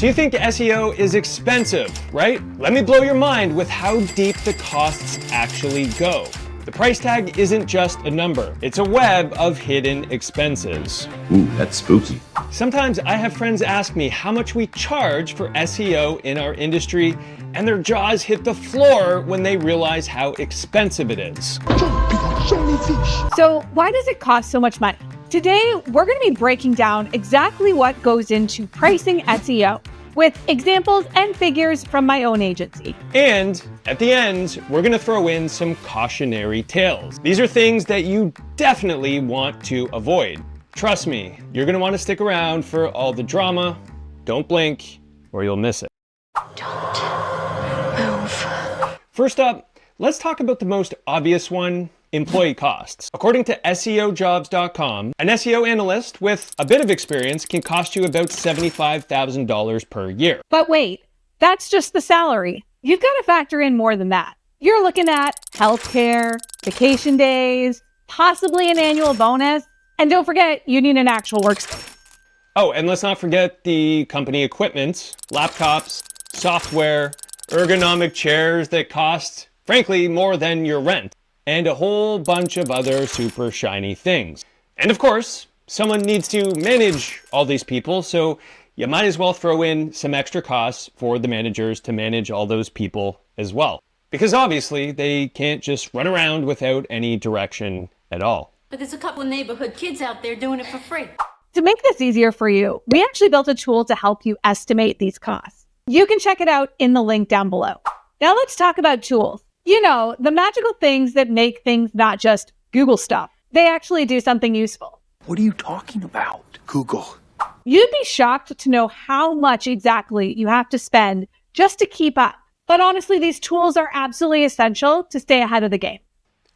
So you think SEO is expensive, right? Let me blow your mind with how deep the costs actually go. The price tag isn't just a number. It's a web of hidden expenses. Ooh, that's spooky. Sometimes I have friends ask me how much we charge for SEO in our industry, and their jaws hit the floor when they realize how expensive it is. So why does it cost so much money? Today, we're going to be breaking down exactly what goes into pricing SEO with examples and figures from my own agency. And at the end, we're going to throw in some cautionary tales. These are things that you definitely want to avoid. Trust me, you're going to want to stick around for all the drama. Don't blink or you'll miss it. Don't move. First up, let's talk about the most obvious one, employee costs. According to SEOjobs.com, an SEO analyst with a bit of experience can cost you about $75,000 per year. But wait, that's just the salary. You've got to factor in more than that. You're looking at healthcare, vacation days, possibly an annual bonus, and don't forget, you need an actual workspace. Oh, and let's not forget the company equipment, laptops, software, ergonomic chairs that cost, frankly, more than your rent, and a whole bunch of other super shiny things. And of course, someone needs to manage all these people, so you might as well throw in some extra costs for the managers to manage all those people as well. Because obviously, they can't just run around without any direction at all. But there's a couple of neighborhood kids out there doing it for free. To make this easier for you, we actually built a tool to help you estimate these costs. You can check it out in the link down below. Now let's talk about tools. You know, the magical things that make things not just Google stuff. They actually do something useful. What are you talking about? Google. You'd be shocked to know how much exactly you have to spend just to keep up. But honestly, these tools are absolutely essential to stay ahead of the game.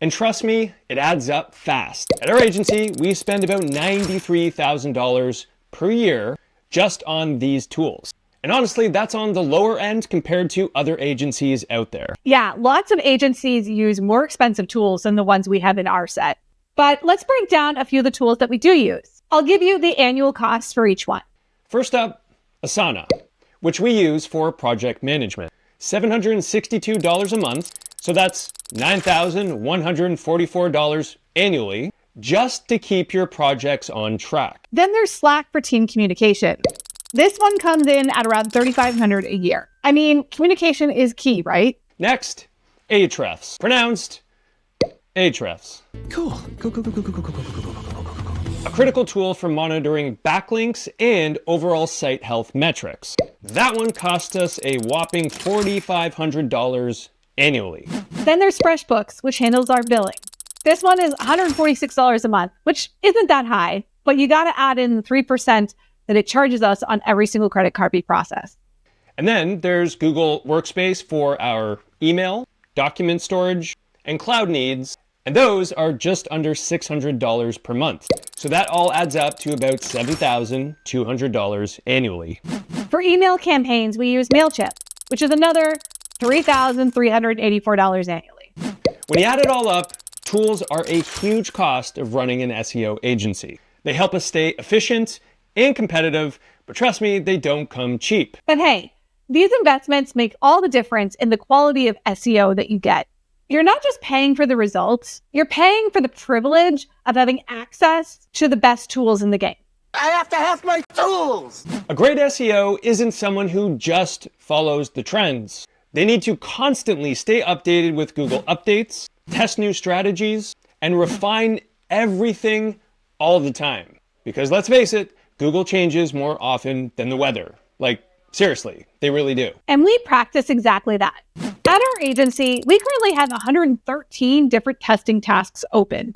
And trust me, it adds up fast. At our agency, we spend about $93,000 per year just on these tools. And honestly, that's on the lower end compared to other agencies out there. Yeah, lots of agencies use more expensive tools than the ones we have in our set. But let's break down a few of the tools that we do use. I'll give you the annual costs for each one. First up, Asana, which we use for project management. $762 a month, so that's $9,144 annually, just to keep your projects on track. Then there's Slack for team communication. This one comes in at around $3,500 a year. I mean, communication is key, right? Next, Ahrefs, pronounced Ahrefs. Cool. Cool. A critical tool for monitoring backlinks and overall site health metrics. That one cost us a whopping $4,500 annually. Then there's FreshBooks, which handles our billing. This one is $146 a month, which isn't that high, but you got to add in the 3% that it charges us on every single credit card we process. And then there's Google Workspace for our email, document storage, and cloud needs. And those are just under $600 per month. So that all adds up to about $7,200 annually. For email campaigns, we use MailChimp, which is another $3,384 annually. When you add it all up, tools are a huge cost of running an SEO agency. They help us stay efficient and competitive, but trust me, they don't come cheap. But hey, these investments make all the difference in the quality of SEO that you get. You're not just paying for the results, you're paying for the privilege of having access to the best tools in the game. I have to have my tools! A great SEO isn't someone who just follows the trends. They need to constantly stay updated with Google updates, test new strategies, and refine everything all the time. Because let's face it, Google changes more often than the weather. Like, seriously, they really do. And we practice exactly that. At our agency, we currently have 113 different testing tasks open.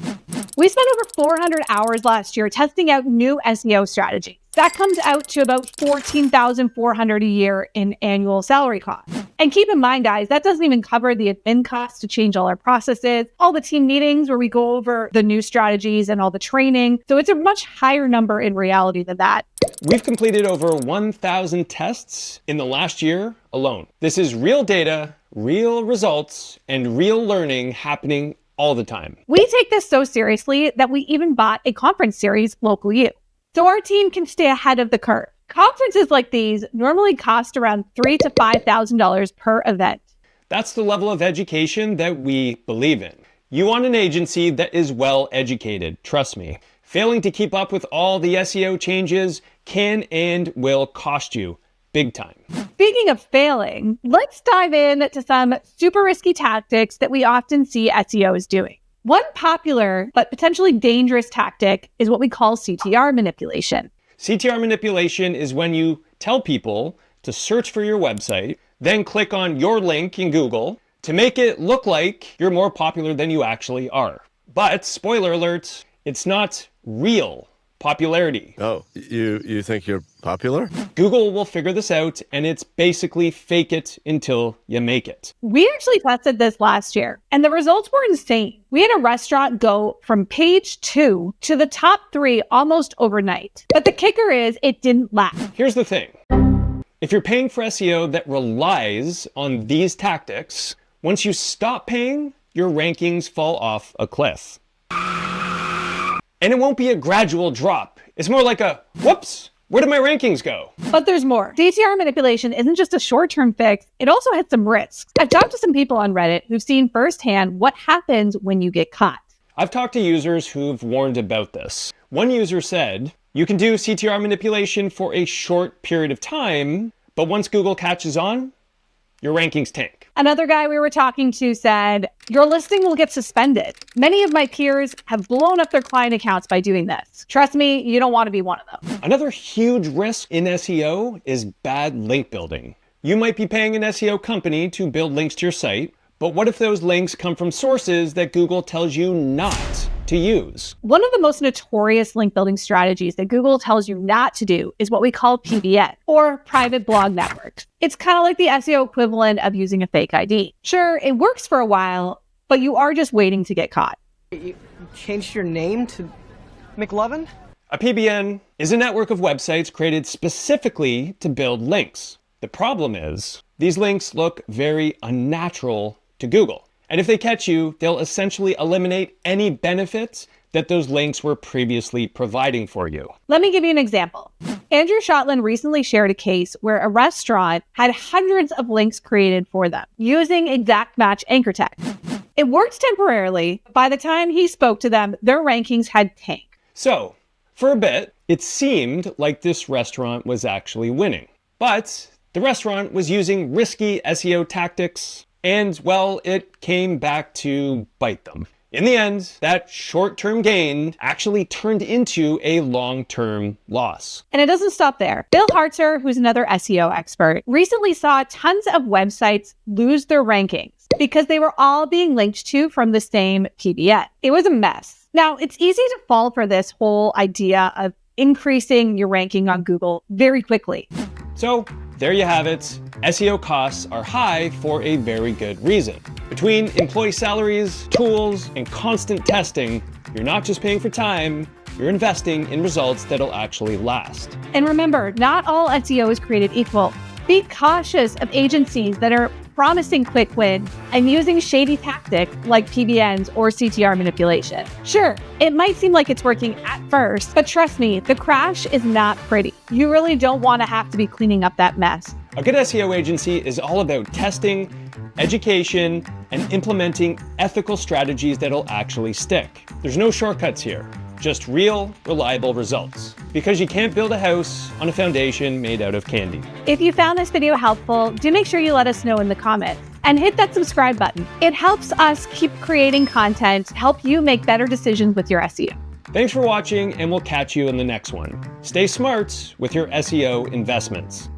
We spent over 400 hours last year testing out new SEO strategies. That comes out to about $14,400 a year in annual salary costs. And keep in mind, guys, that doesn't even cover the admin costs to change all our processes, all the team meetings where we go over the new strategies and all the training. So it's a much higher number in reality than that. We've completed over 1,000 tests in the last year alone. This is real data, real results, and real learning happening all the time. We take this so seriously that we even bought a conference series, Local U, so our team can stay ahead of the curve. Conferences like these normally cost around $3,000 to $5,000 per event. That's the level of education that we believe in. You want an agency that is well educated, trust me. Failing to keep up with all the SEO changes can and will cost you big time. Speaking of failing, let's dive in to some super risky tactics that we often see SEOs doing. One popular but potentially dangerous tactic is what we call CTR manipulation. CTR manipulation is when you tell people to search for your website, then click on your link in Google to make it look like you're more popular than you actually are. But, spoiler alert, it's not real popularity. Oh, you think you're popular? Google will figure this out, and it's basically fake it until you make it. We actually tested this last year, and the results were insane. We had a restaurant go from page 2 to the top 3 almost overnight. But the kicker is it didn't last. Here's the thing. If you're paying for SEO that relies on these tactics, once you stop paying, your rankings fall off a cliff. And it won't be a gradual drop. It's more like a, whoops, where did my rankings go? But there's more. CTR manipulation isn't just a short-term fix, it also has some risks. I've talked to some people on Reddit who've seen firsthand what happens when you get caught. I've talked to users who've warned about this. One user said, you can do CTR manipulation for a short period of time, but once Google catches on, your rankings tank. Another guy we were talking to said, your listing will get suspended. Many of my peers have blown up their client accounts by doing this. Trust me, you don't want to be one of them. Another huge risk in SEO is bad link building. You might be paying an SEO company to build links to your site, but what if those links come from sources that Google tells you not to use? One of the most notorious link building strategies that Google tells you not to do is what we call PBN, or private blog networks. It's kind of like the SEO equivalent of using a fake ID. Sure, it works for a while, but you are just waiting to get caught. You changed your name to McLovin? A PBN is a network of websites created specifically to build links. The problem is, these links look very unnatural to Google. And if they catch you, they'll essentially eliminate any benefits that those links were previously providing for you. Let me give you an example. Andrew Shotland recently shared a case where a restaurant had hundreds of links created for them using exact match anchor text. It worked temporarily. By the time he spoke to them, their rankings had tanked. So, for a bit, it seemed like this restaurant was actually winning. But the restaurant was using risky SEO tactics, and, well, it came back to bite them. In the end, that short-term gain actually turned into a long-term loss. And it doesn't stop there. Bill Hartzer, who's another SEO expert, recently saw tons of websites lose their rankings because they were all being linked to from the same PBN. It was a mess. Now, it's easy to fall for this whole idea of increasing your ranking on Google very quickly. So, there you have it. SEO costs are high for a very good reason. Between employee salaries, tools, and constant testing, you're not just paying for time, you're investing in results that'll actually last. And remember, not all SEO is created equal. Be cautious of agencies that are promising quick wins and using shady tactics like PBNs or CTR manipulation. Sure, it might seem like it's working at first, but trust me, the crash is not pretty. You really don't want to have to be cleaning up that mess. A good SEO agency is all about testing, education, and implementing ethical strategies that'll actually stick. There's no shortcuts here, just real, reliable results. Because you can't build a house on a foundation made out of candy. If you found this video helpful, do make sure you let us know in the comments and hit that subscribe button. It helps us keep creating content, help you make better decisions with your SEO. Thanks for watching, and we'll catch you in the next one. Stay smart with your SEO investments.